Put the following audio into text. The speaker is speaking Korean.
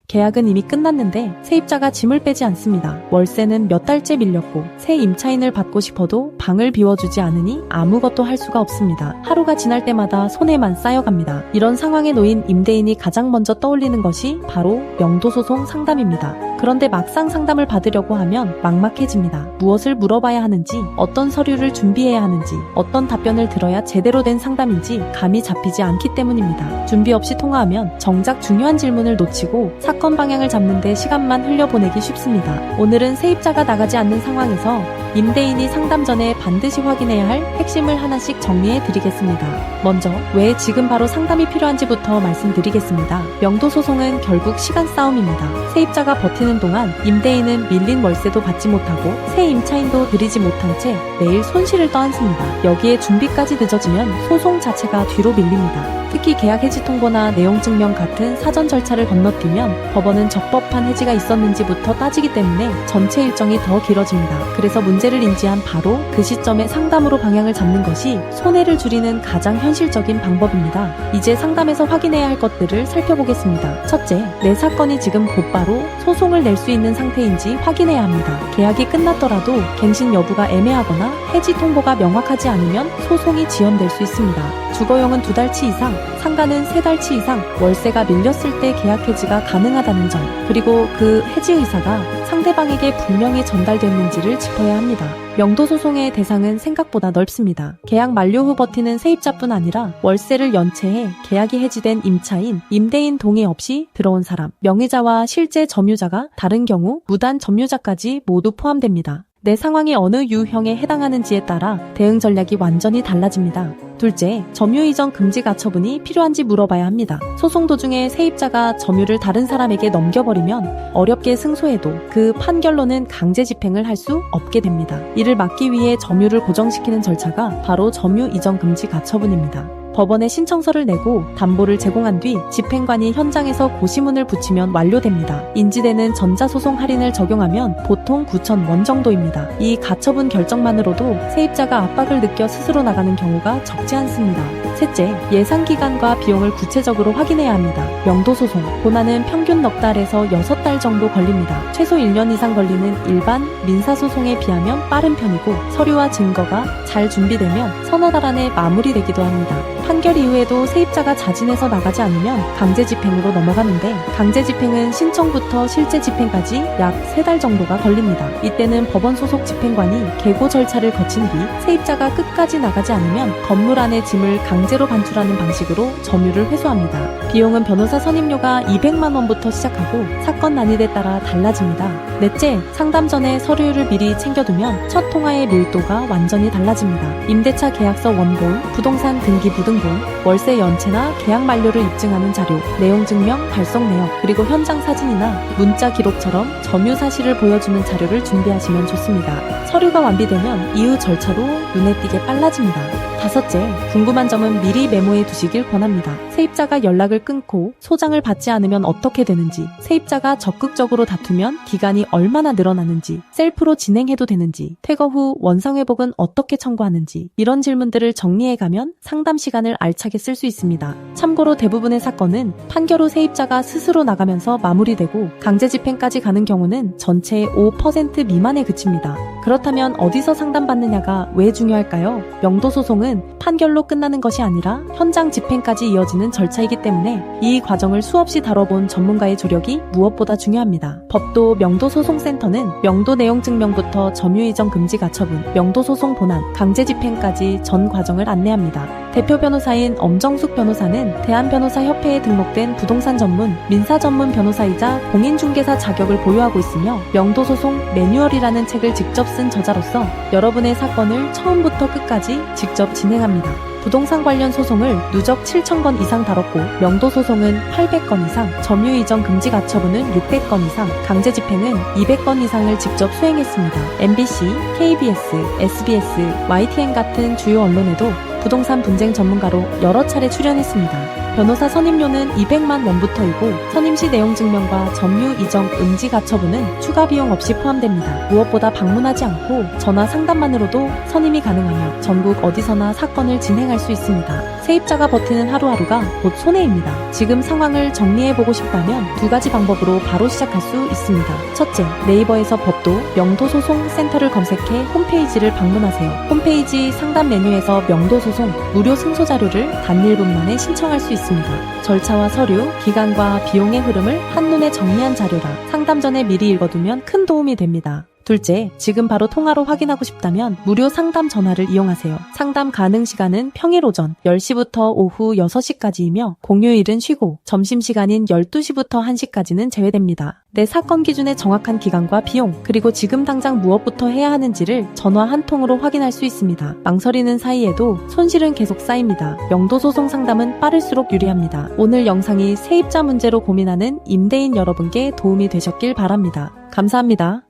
계약은 이미 끝났는데 세입자가 짐을 빼지 않습니다. 월세는 몇 달째 밀렸고 새 임차인을 받고 싶어도 방을 비워주지 않으니 아무것도 할 수가 없습니다. 하루가 지날 때마다 손해만 쌓여갑니다. 이런 상황에 놓인 임대인이 가장 먼저 떠올리는 것이 바로 명도소송 상담입니다. 그런데 막상 상담을 받으려고 하면 막막해집니다. 무엇을 물어봐야 하는지, 어떤 서류를 준비해야 하는지, 어떤 답변을 들어야 제대로 된 상담인지 감이 잡히지 않기 때문입니다. 준비 없이 통화하면 정작 중요한 질문을 놓치고 사건 방향을 잡는 데 시간만 흘려보내기 쉽습니다. 오늘은 세입자가 나가지 않는 상황에서 임대인이 상담 전에 반드시 확인해야 할 핵심을 하나씩 정리해 드리겠습니다. 먼저 왜 지금 바로 상담이 필요한지부터 말씀드리겠습니다. 명도소송은 결국 시간 싸움입니다. 세입자가 버티는 동안 임대인은 밀린 월세도 받지 못하고 새 임차인도 들이지 못한 채 매일 손실을 떠안습니다. 여기에 준비까지 늦어지면 소송 자체가 뒤로 밀립니다. 특히 계약 해지 통보나 내용 증명 같은 사전 절차를 건너뛰면 법원은 적법한 해지가 있었는지부터 따지기 때문에 전체 일정이 더 길어집니다. 그래서 문제를 인지한 바로 그 시점에 상담으로 방향을 잡는 것이 손해를 줄이는 가장 현실적인 방법입니다. 이제 상담에서 확인해야 할 것들을 살펴보겠습니다. 첫째, 내 사건이 지금 곧바로 소송을 낼 수 있는 상태인지 확인해야 합니다. 계약이 끝났더라도 갱신 여부가 애매하거나 해지 통보가 명확하지 않으면 소송이 지연될 수 있습니다. 주거용은 2달치 이상, 상가는 3달치 이상, 월세가 밀렸을 때 계약 해지가 가능하다는 점, 그리고 그 해지 의사가 상대방에게 분명히 전달됐는지를 짚어야 합니다. 명도소송의 대상은 생각보다 넓습니다. 계약 만료 후 버티는 세입자뿐 아니라 월세를 연체해 계약이 해지된 임차인, 임대인 동의 없이 들어온 사람, 명의자와 실제 점유자가 다른 경우 무단 점유자까지 모두 포함됩니다. 내 상황이 어느 유형에 해당하는지에 따라 대응 전략이 완전히 달라집니다. 둘째, 점유 이전 금지 가처분이 필요한지 물어봐야 합니다. 소송 도중에 세입자가 점유를 다른 사람에게 넘겨버리면 어렵게 승소해도 그 판결로는 강제 집행을 할 수 없게 됩니다. 이를 막기 위해 점유를 고정시키는 절차가 바로 점유 이전 금지 가처분입니다. 법원에 신청서를 내고 담보를 제공한 뒤 집행관이 현장에서 고시문을 붙이면 완료됩니다. 인지되는 전자소송 할인을 적용하면 보통 9,000원 정도입니다. 이 가처분 결정만으로도 세입자가 압박을 느껴 스스로 나가는 경우가 적지 않습니다. 셋째, 예상기간과 비용을 구체적으로 확인해야 합니다. 명도소송, 고난은 평균 넉 달에서 6달 정도 걸립니다. 최소 1년 이상 걸리는 일반 민사소송에 비하면 빠른 편이고 서류와 증거가 잘 준비되면 서너 달 안에 마무리되기도 합니다. 판결 이후에도 세입자가 자진해서 나가지 않으면 강제 집행으로 넘어가는데 강제 집행은 신청부터 실제 집행까지 약 3달 정도가 걸립니다. 이때는 법원 소속 집행관이 계고 절차를 거친 뒤 세입자가 끝까지 나가지 않으면 건물 안에 짐을 강제로 반출하는 방식으로 점유를 회수합니다. 비용은 변호사 선임료가 200만 원부터 시작하고 사건 난이도에 따라 달라집니다. 넷째, 상담 전에 서류를 미리 챙겨두면 첫 통화의 밀도가 완전히 달라집니다. 임대차 계약서 원본, 부동산 등기 부등본, 월세 연체나 계약 만료를 입증하는 자료, 내용 증명, 발송 내역, 그리고 현장 사진이나 문자 기록처럼 점유 사실을 보여주는 자료를 준비하시면 좋습니다. 서류가 완비되면 이후 절차도 눈에 띄게 빨라집니다. 다섯째, 궁금한 점은 미리 메모해 두시길 권합니다. 세입자가 연락을 끊고 소장을 받지 않으면 어떻게 되는지, 세입자가 적극적으로 다투면 기간이 얼마나 늘어나는지, 셀프로 진행해도 되는지, 퇴거 후 원상회복은 어떻게 청구하는지, 이런 질문들을 정리해가면 상담 시간을 알차게 쓸 수 있습니다. 참고로 대부분의 사건은 판결 후 세입자가 스스로 나가면서 마무리되고 강제 집행까지 가는 경우는 전체의 5% 미만에 그칩니다. 그렇다면 어디서 상담받느냐가 왜 중요할까요? 명도소송은 판결로 끝나는 것이 아니라 현장 집행까지 이어지는 절차이기 때문에 이 과정을 수없이 다뤄본 전문가의 조력이 무엇보다 중요합니다. 법도 명도소송센터는 명도 내용 증명부터 점유 이전 금지 가처분, 명도소송 본안, 강제 집행까지 전 과정을 안내합니다. 대표 변호사인 엄정숙 변호사는 대한변호사협회에 등록된 부동산 전문, 민사 전문 변호사이자 공인중개사 자격을 보유하고 있으며 명도소송 매뉴얼이라는 책을 직접 쓴 저자로서 여러분의 사건을 처음부터 끝까지 직접 진행합니다. 부동산 관련 소송을 누적 7,000건 이상 다뤘고 명도소송은 800건 이상, 점유 이전 금지 가처분은 600건 이상, 강제 집행은 200건 이상을 직접 수행했습니다. MBC, KBS, SBS, YTN 같은 주요 언론에도 부동산 분쟁 전문가로 여러 차례 출연했습니다. 변호사 선임료는 200만 원부터이고 선임시 내용 증명과 점유 이정 응지 가처분은 추가 비용 없이 포함됩니다. 무엇보다 방문하지 않고 전화 상담만으로도 선임이 가능하며 전국 어디서나 사건을 진행할 수 있습니다. 세입자가 버티는 하루하루가 곧 손해입니다. 지금 상황을 정리해보고 싶다면 두 가지 방법으로 바로 시작할 수 있습니다. 첫째, 네이버에서 법도 명도소송센터를 검색해 홈페이지를 방문하세요. 홈페이지 상담 메뉴에서 명도소송 무료 승소 자료를 단 1분 만에 신청할 수 있습니다. 절차와 서류, 기간과 비용의 흐름을 한눈에 정리한 자료라 상담 전에 미리 읽어두면 큰 도움이 됩니다. 둘째, 지금 바로 통화로 확인하고 싶다면 무료 상담 전화를 이용하세요. 상담 가능 시간은 평일 오전 10시부터 오후 6시까지이며 공휴일은 쉬고 점심시간인 12시부터 1시까지는 제외됩니다. 내 사건 기준의 정확한 기간과 비용, 그리고 지금 당장 무엇부터 해야 하는지를 전화 한 통으로 확인할 수 있습니다. 망설이는 사이에도 손실은 계속 쌓입니다. 명도소송 상담은 빠를수록 유리합니다. 오늘 영상이 세입자 문제로 고민하는 임대인 여러분께 도움이 되셨길 바랍니다. 감사합니다.